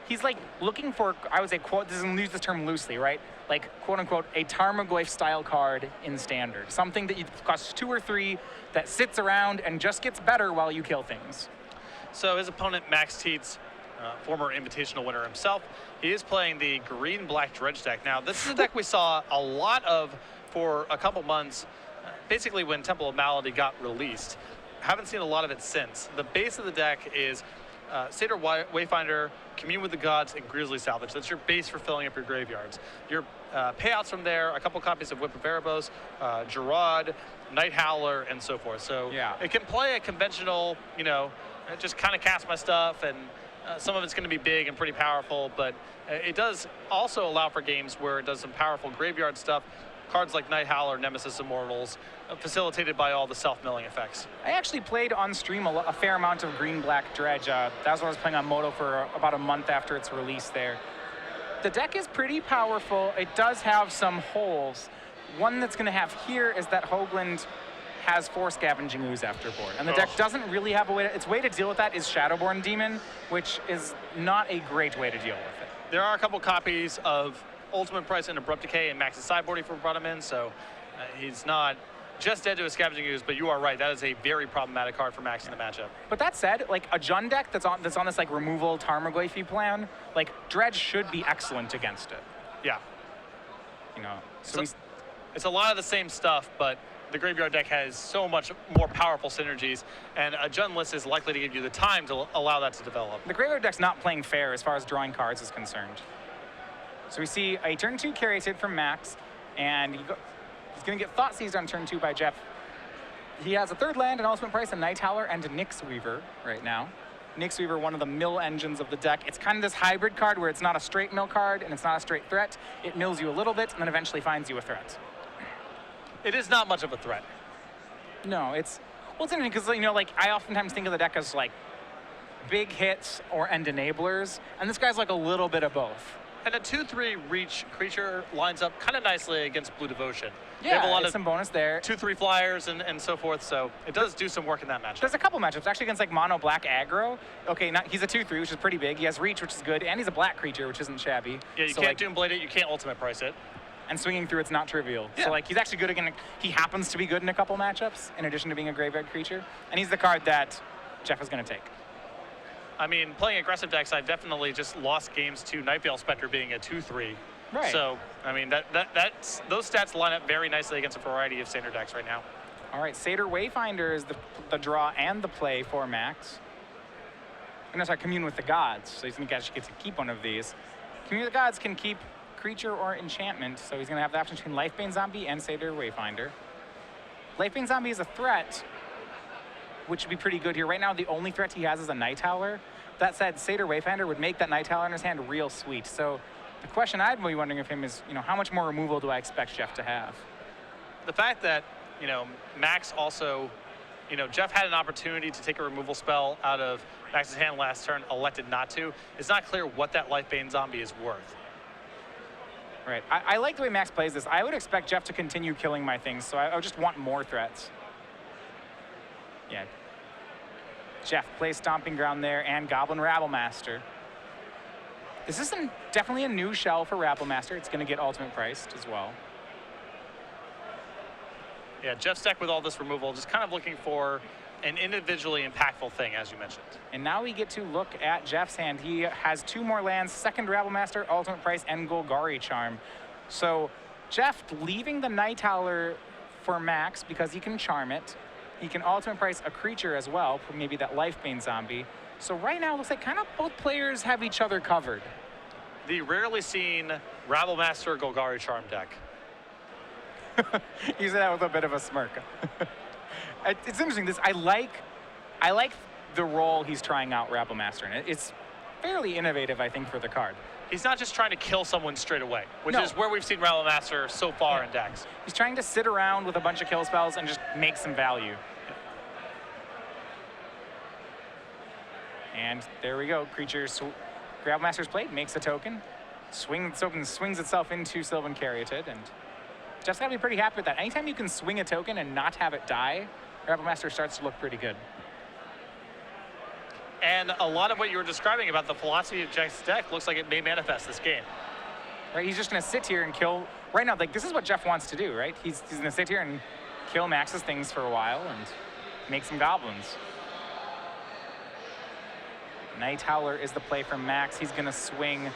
he's like looking for, I would say, quote, this is use this term loosely, right? Like, quote unquote, a Tarmogoyf style card in standard. Something that costs 2 or 3 that sits around and just gets better while you kill things. So his opponent, Max Tietze, former Invitational winner himself, he is playing the green-black Dredge deck. Now, this is a deck we saw a lot of for a couple months, basically when Temple of Malady got released. Haven't seen a lot of it since. The base of the deck is Satyr Wayfinder, Commune with the Gods, and Grizzly Salvage. That's your base for filling up your graveyards. Your payouts from there, a couple copies of Whip of Erebos, Gerard, Night Howler, and so forth. So yeah, it can play a conventional, you know, just kind of cast my stuff, and some of it's going to be big and pretty powerful, but it does also allow for games where it does some powerful graveyard stuff. Cards like Night Howler, Nemesis Immortals, facilitated by all the self-milling effects. I actually played on stream a fair amount of green-black Dredge. That was what I was playing on Moto for about a month after its release there. The deck is pretty powerful. It does have some holes. One that's going to have here is that Hoogland has 4 Scavenging Ooze after board. And the deck doesn't really have a way to, its way to deal with that is Shadowborn Demon, which is not a great way to deal with it. There are a couple copies of Ultimate Price and Abrupt Decay and Max's sideboard if we brought him in, so he's not just dead to a Scavenging Ooze, but you are right, that is a very problematic card for Max in the matchup. But that said, like a Jund deck that's on this like removal Tarmogoyf plan, like Dredge should be excellent against it. Yeah. You know, so it's a lot of the same stuff, but the graveyard deck has so much more powerful synergies, and a Jund list is likely to give you the time to allow that to develop. The graveyard deck's not playing fair as far as drawing cards is concerned. So we see a turn 2 Caryatid from Max, and he's going to get Thought Seized on turn 2 by Jeff. He has a 3rd land, an Ultimate Price, a Night Howler, and a Nyx Weaver right now. Nyx Weaver, one of the mill engines of the deck. It's kind of this hybrid card where it's not a straight mill card and it's not a straight threat. It mills you a little bit and then eventually finds you a threat. It is not much of a threat. No, it's interesting because, you know, like I oftentimes think of the deck as like big hits and enablers, and this guy's like a little bit of both. And a 2/3 reach creature lines up kind of nicely against Blue Devotion. Yeah, they have a lot of some bonus there. 2/3 flyers and so forth, so it does do some work in that matchup. There's a couple matchups, actually against like mono black aggro. Okay, he's a 2/3, which is pretty big. He has reach, which is good, and he's a black creature, which isn't shabby. Yeah, you can't Doomblade it, you can't Ultimate Price it. And swinging through it's not trivial. Yeah. So like he's actually good again. He happens to be good in a couple matchups, in addition to being a graveyard creature. And he's the card that Jeff is going to take. I mean, playing aggressive decks, I've definitely just lost games to Nightveil Spectre being a 2/3. Right. So, I mean, those stats line up very nicely against a variety of standard decks right now. All right, Satyr Wayfinder is the draw and the play for Max. I'm going to Commune with the Gods, so he's going to actually get to keep one of these. Commune with the Gods can keep creature or enchantment, so he's going to have the option between Lifebane Zombie and Satyr Wayfinder. Lifebane Zombie is a threat, which would be pretty good here. Right now, the only threat he has is a Night Howler. That said, Satyr Wayfinder would make that Night Howler in his hand real sweet. So the question I'd be wondering of him is, you know, how much more removal do I expect Jeff to have? The fact that, you know, Max also, you know, Jeff had an opportunity to take a removal spell out of Max's hand last turn, elected not to. It's not clear what that Lifebane Zombie is worth. Right. I like the way Max plays this. I would expect Jeff to continue killing my things, so I would just want more threats. Yeah. Jeff plays Stomping Ground there and Goblin Rabblemaster. This is definitely a new shell for Rabblemaster. It's going to get Ultimate Priced as well. Yeah, Jeff's deck with all this removal, just kind of looking for an individually impactful thing, as you mentioned. And now we get to look at Jeff's hand. He has 2 more lands, 2nd Rabblemaster, Ultimate Price, and Golgari Charm. So Jeff leaving the Night Howler for Max because he can charm it. He can Ultimate Price a creature as well, maybe that Lifebane Zombie. So right now it looks like kind of both players have each other covered. The rarely seen Rabblemaster Golgari Charm deck. You said that with a bit of a smirk. It's interesting. I like the role he's trying out Rabblemaster in. It's fairly innovative, I think, for the card. He's not just trying to kill someone straight away, which is where we've seen Rabblemaster so far in decks. He's trying to sit around with a bunch of kill spells and just make some value. And there we go. Rabblemaster's played, makes a token. Swings itself into Sylvan Caryatid, and Jeff's got to be pretty happy with that. Anytime you can swing a token and not have it die, Rabblemaster starts to look pretty good. And a lot of what you were describing about the philosophy of Jeff's deck looks like it may manifest this game. Right, he's just going to sit here and kill. Right now, like, this is what Jeff wants to do, right? He's going to sit here and kill Max's things for a while and make some goblins. Night Howler is the play from Max. He's going to swing.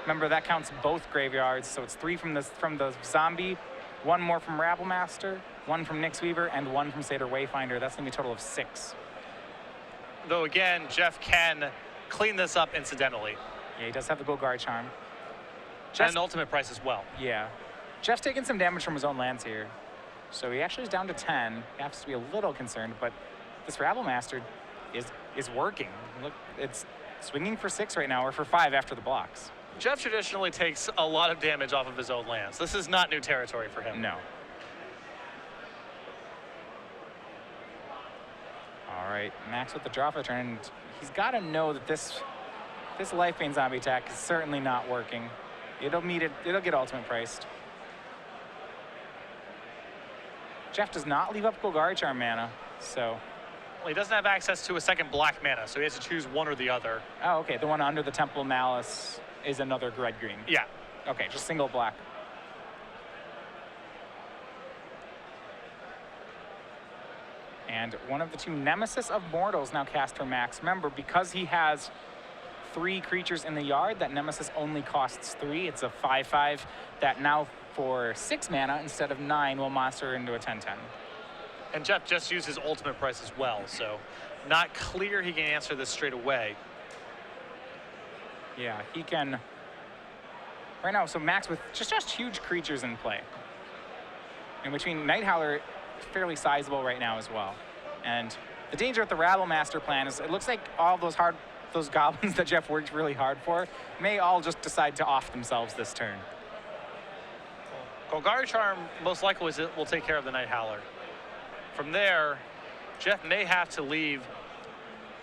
Remember, that counts both graveyards, so it's 3 from the zombie, 1 more from Rabblemaster, 1 from Nyx Weaver, and 1 from Satyr Wayfinder. That's going to be a total of 6. Though, again, Jeff can clean this up incidentally. Yeah, he does have the Golgari Charm. And an ultimate price as well. Yeah. Jeff's taking some damage from his own lands here. So he actually is down to 10. He has to be a little concerned, but this Rabblemaster is working. Look, it's swinging for 6 right now, or for 5 after the blocks. Jeff traditionally takes a lot of damage off of his own lands. This is not new territory for him. No. All right, Max with the draw for the turn. And he's got to know that this Lifebane zombie attack is certainly not working. It'll get ultimate priced. Jeff does not leave up Golgari Charm mana, so. Well, he doesn't have access to a second black mana, so he has to choose one or the other. Oh, okay, the one under the Temple Malice is another red green. Yeah. Okay, just single black. And one of the 2 Nemesis of Mortals now cast for Max. Remember, because he has 3 creatures in the yard, that Nemesis only costs 3. It's a 5/5 that now for 6 mana instead of 9 will monster into a 10/10. And Jeff just used his ultimate price as well, so not clear he can answer this straight away. Yeah, he can. Right now, so Max with just huge creatures in play. And between Night Howler, fairly sizable right now as well. And the danger with the Rabblemaster plan is it looks like all those goblins that Jeff worked really hard for may all just decide to off themselves this turn. Golgari Charm most likely will take care of the Night Howler. From there, Jeff may have to leave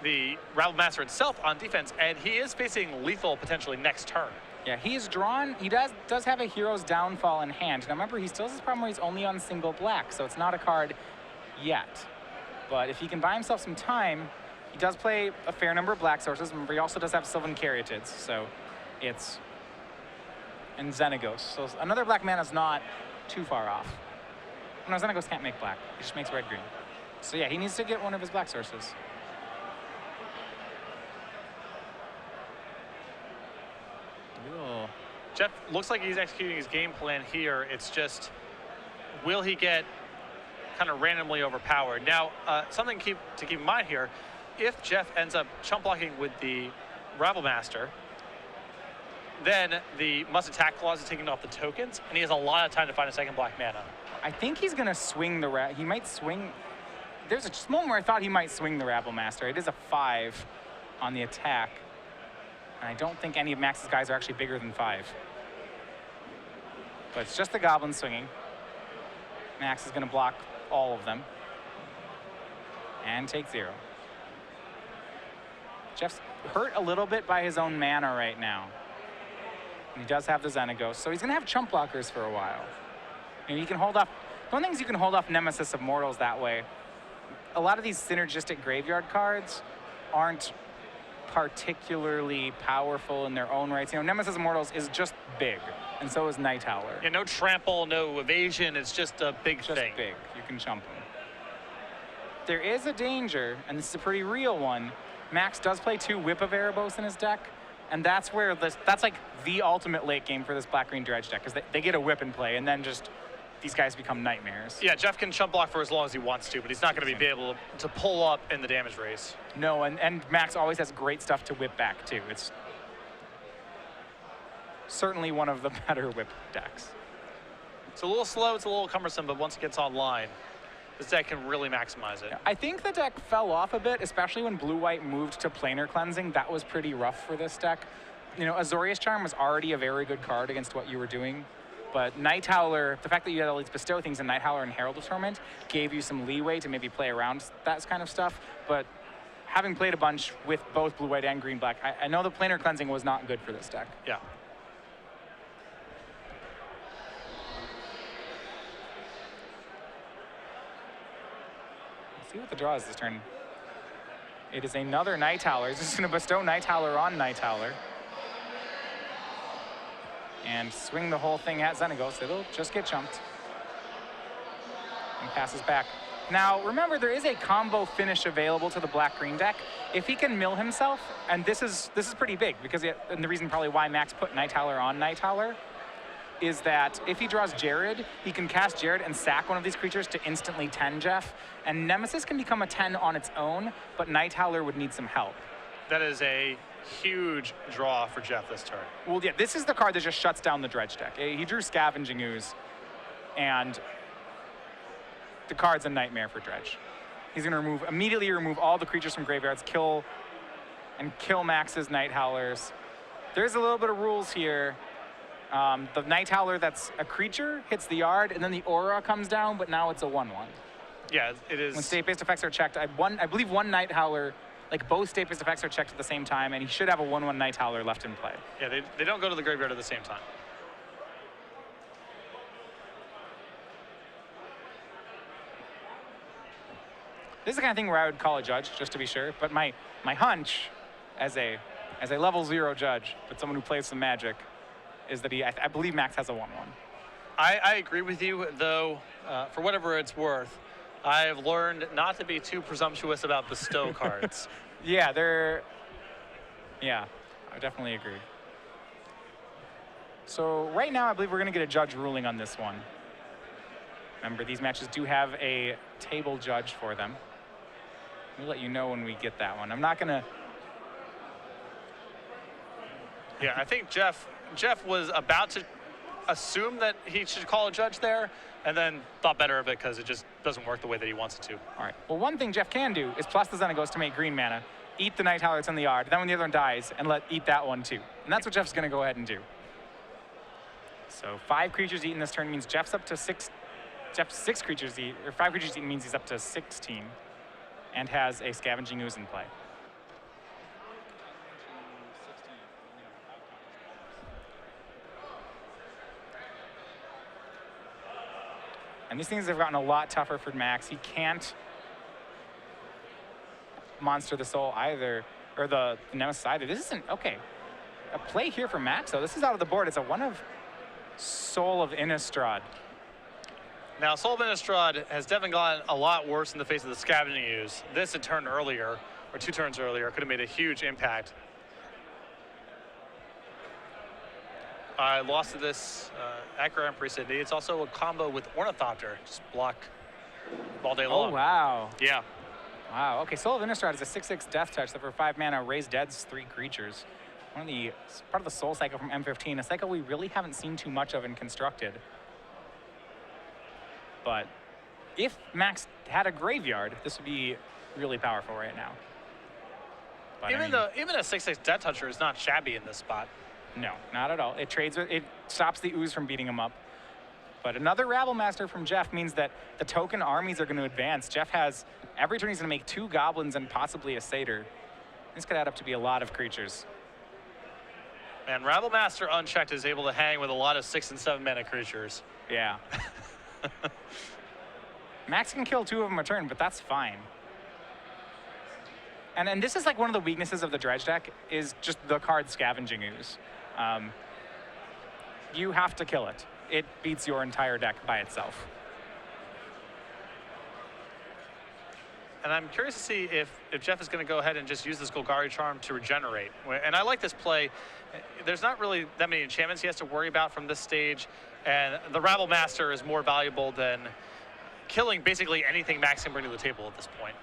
the Rabblemaster itself on defense, and he is facing lethal potentially next turn. Yeah, he's drawn. He does have a Hero's Downfall in hand. Now remember, he still has this problem where he's only on single black, so it's not a card yet. But if he can buy himself some time, he does play a fair number of black sources. Remember, he also does have Sylvan Caryatids, so it's and Xenagos. So another black mana is not too far off. No, Xenagos can't make black. He just makes red-green. So yeah, he needs to get one of his black sources. Ooh. Jeff looks like he's executing his game plan here. It's just, will he get kind of randomly overpowered? Now, something to keep in mind here, if Jeff ends up chump blocking with the Rabblemaster, then the must attack clause is taking off the tokens, and he has a lot of time to find a second black mana. I think he's going to swing he might swing. There's a moment where I thought he might swing the Rabblemaster. It is a 5 on the attack. And I don't think any of Max's guys are actually bigger than 5. But it's just the goblin swinging. Max is going to block all of them. And take 0. Jeff's hurt a little bit by his own mana right now. And he does have the Xenagos, so he's going to have chump blockers for a while. And you can hold off. One thing is you can hold off Nemesis of Mortals that way. A lot of these synergistic graveyard cards aren't particularly powerful in their own rights. You know, Nemesis of Mortals is just big, and so is Night Howler. Yeah, no trample, no evasion. It's just a big just thing. Big. You can chump them. There is a danger, and this is a pretty real one. Max does play 2 Whip of Erebos in his deck, and that's where that's like the ultimate late game for this black-green dredge deck, because they get a whip in play, and then just these guys become nightmares. Yeah, Jeff can chump block for as long as he wants to, but he's not going to be able to pull up in the damage race. No, and Max always has great stuff to whip back, too. It's certainly one of the better whip decks. It's a little slow, it's a little cumbersome, but once it gets online, this deck can really maximize it. I think the deck fell off a bit, especially when blue-white moved to planar cleansing. That was pretty rough for this deck. You know, Azorius Charm was already a very good card against what you were doing. But Night Howler, the fact that you had all these bestow things in Night Howler and Herald of Torment gave you some leeway to maybe play around that kind of stuff. But having played a bunch with both blue-white and green-black, I know the planar cleansing was not good for this deck. Yeah. Let's see what the draw is this turn. It is another Night Howler. He's just going to bestow Night Howler on Night Howler. And swing the whole thing at Xenagos. It'll just get chunked. And passes back. Now, remember, there is a combo finish available to the black-green deck. If he can mill himself, and this is pretty big, because and the reason probably why Max put Night Howler on Night Howler is that if he draws Jared, he can cast Jared and sack one of these creatures to instantly 10 Jeff, and Nemesis can become a 10 on its own, but Night Howler would need some help. That is a huge draw for Jeff this turn. Well, yeah, this is the card that just shuts down the Dredge deck. He drew Scavenging Ooze, and the card's a nightmare for Dredge. He's going to immediately remove all the creatures from graveyards, kill Max's Night Howlers. There's a little bit of rules here. The Night Howler that's a creature hits the yard, and then the aura comes down, but now it's a 1/1. Yeah, it is. When state-based effects are checked, I believe one Night Howler, like both state-based effects are checked at the same time, and he should have a 1/1 Night Howler left in play. Yeah, they don't go to the graveyard at the same time. This is the kind of thing where I would call a judge, just to be sure, but my hunch as a level 0 judge, but someone who plays some Magic, is that I believe Max has a 1/1. I agree with you, though, for whatever it's worth, I've learned not to be too presumptuous about bestow cards. Yeah, I definitely agree. So right now, I believe we're going to get a judge ruling on this one. Remember, these matches do have a table judge for them. We'll let you know when we get that one. I'm not going to... Yeah, I think Jeff was about to assume that he should call a judge there, and then thought better of it because it just doesn't work the way that he wants it to. All right. Well, one thing Jeff can do is plus the Xenagos to make green mana, eat the Night Howler that's in the yard, then when the other one dies, and eat that one too. And that's what Jeff's going to go ahead and do. So 5 creatures eaten this turn means Jeff's up to 6. Jeff's 6 creatures eat, or 5 creatures eaten means he's up to 16, and has a Scavenging Ooze in play. And these things have gotten a lot tougher for Max. He can't Monster the Soul either, or the Nemesis either. This isn't, okay. A play here for Max, though. This is out of the board. It's a 1 of Soul of Innistrad. Now, Soul of Innistrad has definitely gotten a lot worse in the face of the Scavenging Ooze. This a turn earlier, or 2 turns earlier, could have made a huge impact. I lost to this Acro Empress Sydney. It's also a combo with Ornithopter. Just block all day long. Oh, wow. Yeah. Wow, okay, Soul of Innistrad is a 6/6 Death Touch that for 5 mana, raise Dead's 3 creatures. Part of the Soul Cycle from M15, a cycle we really haven't seen too much of in Constructed. But if Max had a graveyard, this would be really powerful right now. But even a 6/6 Death Toucher is not shabby in this spot. No, not at all. It stops the Ooze from beating him up. But another Rabble Master from Jeff means that the token armies are going to advance. Jeff has, every turn he's going to make 2 goblins and possibly a satyr. This could add up to be a lot of creatures. And Rabble Master unchecked is able to hang with a lot of 6 and 7 mana creatures. Yeah. Max can kill 2 of them a turn, but that's fine. And this is like one of the weaknesses of the Dredge deck, is just the card Scavenging Ooze. You have to kill it. It beats your entire deck by itself. And I'm curious to see if Jeff is going to go ahead and just use this Golgari Charm to regenerate. And I like this play. There's not really that many enchantments he has to worry about from this stage, and the Rabble Master is more valuable than killing basically anything Max can bring to the table at this point.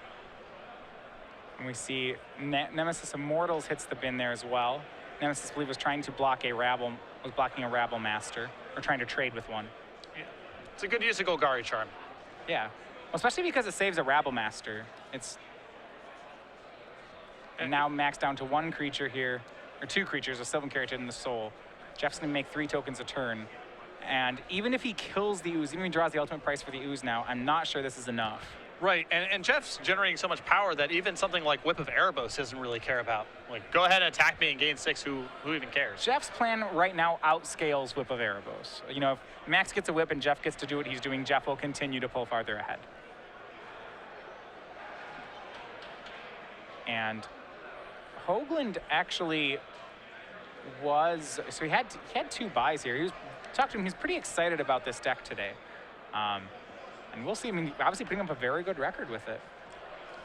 And we see Nemesis Immortals hits the bin there as well. Nemesis, I believe, was trying to block blocking a Rabble Master, or trying to trade with one. Yeah. It's a good use of Golgari Charm. Yeah, well, especially because it saves a Rabble Master. And now Max down to 1 creature here, or 2 creatures, a Sylvan Character in the Soul. Jeff's gonna make 3 tokens a turn. And even if he kills the Ooze, even if he draws the ultimate price for the Ooze now, I'm not sure this is enough. Right, and Jeff's generating so much power that even something like Whip of Erebos doesn't really care about. Like, go ahead and attack me and gain 6, who even cares? Jeff's plan right now outscales Whip of Erebos. You know, if Max gets a whip and Jeff gets to do what he's doing, Jeff will continue to pull farther ahead. And Hoogland actually was, so he had 2 buys here. He was, talked to him, he's pretty excited about this deck today. And we'll see, I mean, obviously putting up a very good record with it.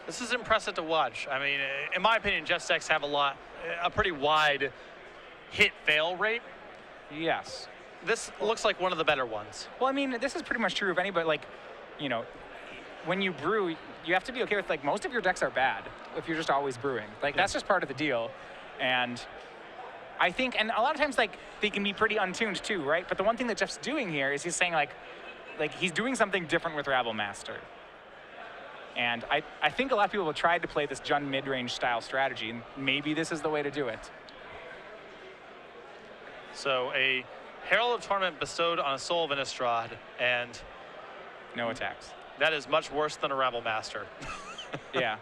This is impressive to watch. I mean, in my opinion, Jeff's decks have a pretty wide hit-fail rate. Yes. This looks like one of the better ones. Well, I mean, this is pretty much true of anybody. Like, you know, when you brew, you have to be okay with, like, most of your decks are bad if you're just always brewing. Like, that's just part of the deal. And I think, and a lot of times, like, they can be pretty untuned too, right? But the one thing that Jeff's doing here is he's saying, like he's doing something different with Rabble Master. And I think a lot of people have tried to play this Jund mid-range style strategy, and maybe this is the way to do it. So a Herald of Torment bestowed on a Soul of Innistrad, and no attacks. That is much worse than a Rabble Master. Yeah.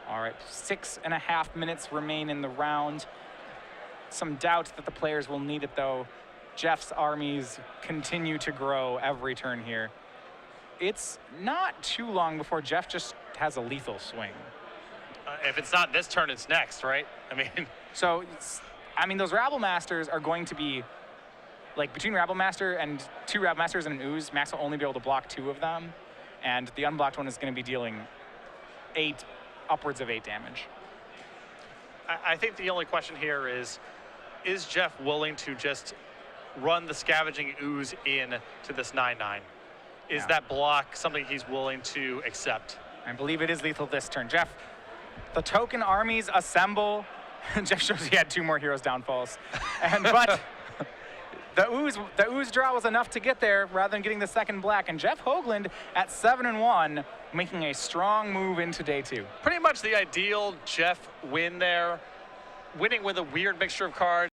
All right, 6.5 minutes remain in the round. Some doubt that the players will need it, though. Jeff's armies continue to grow every turn here. It's not too long before Jeff just has a lethal swing. If it's not this turn, it's next, right? I mean, so, I mean, those Rabble Masters are going to be, like, between Rabble Master and 2 Rabble Masters and an Ooze, Max will only be able to block 2 of them, and the unblocked one is going to be dealing upwards of 8 damage. I think the only question here is Jeff willing to just run the Scavenging Ooze in to this 9/9? Is that block something he's willing to accept? I believe it is lethal this turn. Jeff, the token armies assemble. Jeff shows he had 2 more Heroes Downfalls. But the ooze draw was enough to get there rather than getting the second black. And Jeff Hoogland at 7-1, making a strong move into day 2. Pretty much the ideal Jeff win there. Winning with a weird mixture of cards.